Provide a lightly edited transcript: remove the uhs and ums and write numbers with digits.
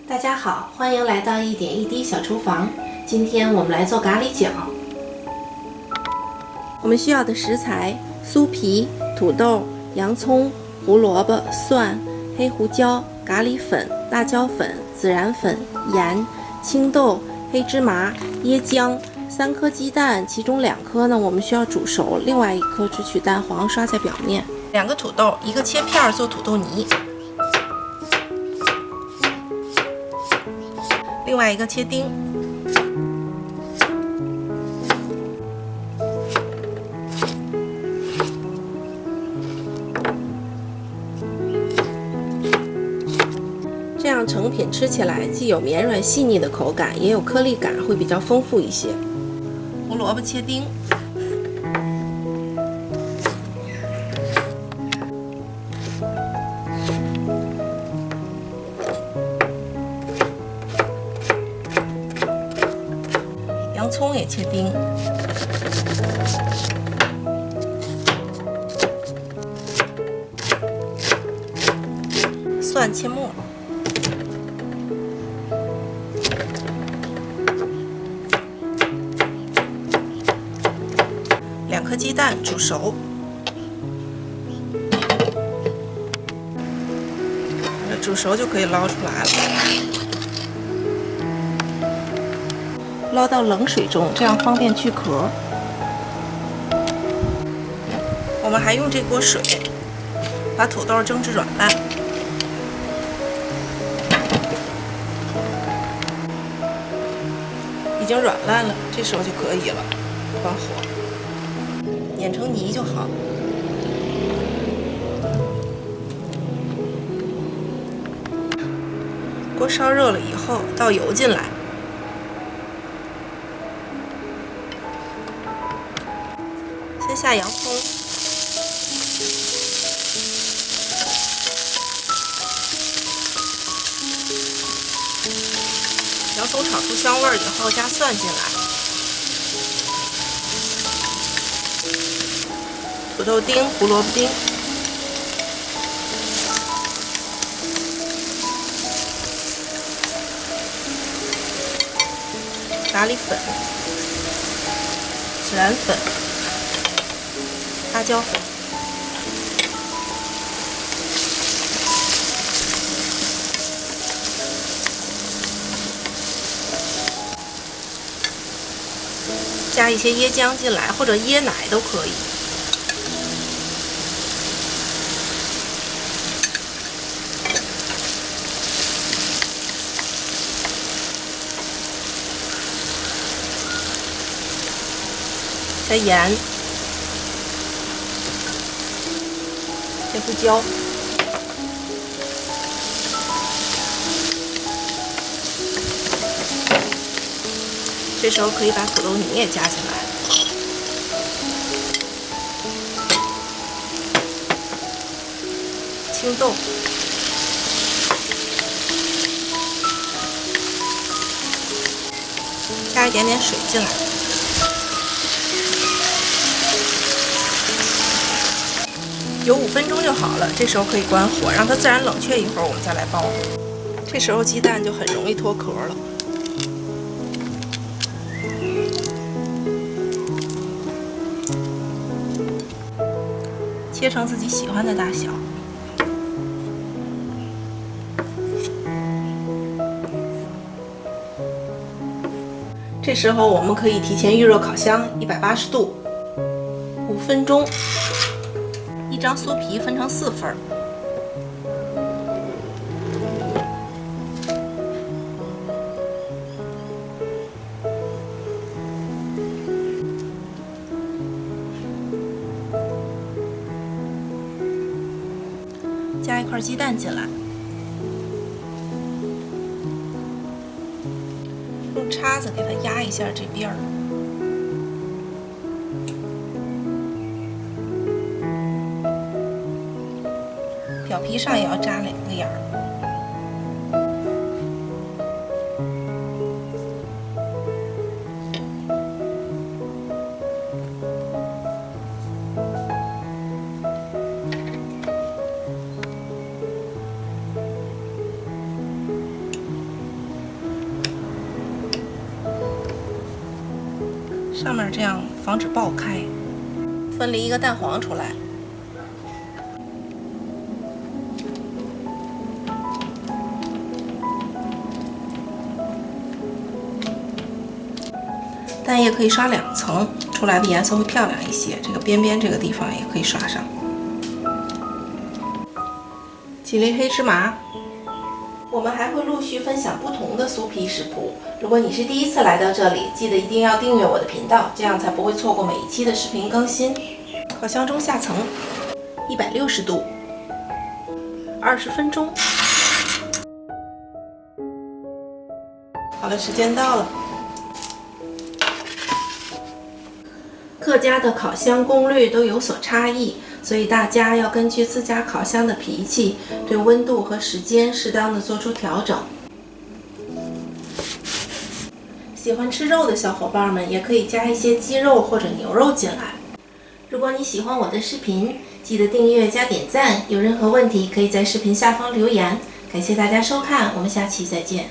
大家好，欢迎来到一点一滴小厨房。今天我们来做咖喱饺。我们需要的食材：酥皮、土豆、洋葱、胡萝卜、蒜、黑胡椒、咖喱粉、辣椒粉、孜然粉、盐、青豆、黑芝麻、椰浆、3颗鸡蛋，其中2颗呢我们需要煮熟，另外1颗只取蛋黄刷在表面。2个土豆，一个切片做土豆泥，另外1个切丁。这样成品吃起来既有绵软细腻的口感，也有颗粒感，会比较丰富一些。胡萝卜切丁，洋葱也切丁，蒜切末。2颗鸡蛋煮熟，煮熟就可以捞出来了。捞到冷水中，这样方便去壳。我们还用这锅水把土豆蒸至软烂。已经软烂了，这时候就可以了，关火。碾成泥就好。锅烧热了以后，倒油进来，先下洋葱，洋葱炒出香味以后，加蒜进来。土豆丁、胡萝卜丁，咖喱粉、孜然粉、辣椒粉，加一些椰浆进来，或者椰奶都可以。加盐、黑胡椒，这时候可以把土豆泥也加进来，青豆，加一点点水进来。有5分钟就好了，这时候可以关火，让它自然冷却一会儿，我们再来爆。这时候鸡蛋就很容易脱壳了。切成自己喜欢的大小。这时候我们可以提前预热烤箱，180度，5分钟。1张酥皮分成4份，加1块鸡蛋进来，用叉子给它压一下这边儿。表皮上也要扎2个眼儿。上面这样防止爆开。分离一个蛋黄出来。蛋液可以刷2层，出来的颜色会漂亮一些。这个边边这个地方也可以刷上。几粒黑芝麻。我们还会陆续分享不同的酥皮食谱。如果你是第一次来到这里，记得一定要订阅我的频道，这样才不会错过每一期的视频更新。烤箱中下层，160度，20分钟。好了，时间到了。各家的烤箱功率都有所差异，所以大家要根据自家烤箱的脾气，对温度和时间适当的做出调整。喜欢吃肉的小伙伴们也可以加一些鸡肉或者牛肉进来。如果你喜欢我的视频，记得订阅加点赞。有任何问题可以在视频下方留言。感谢大家收看，我们下期再见。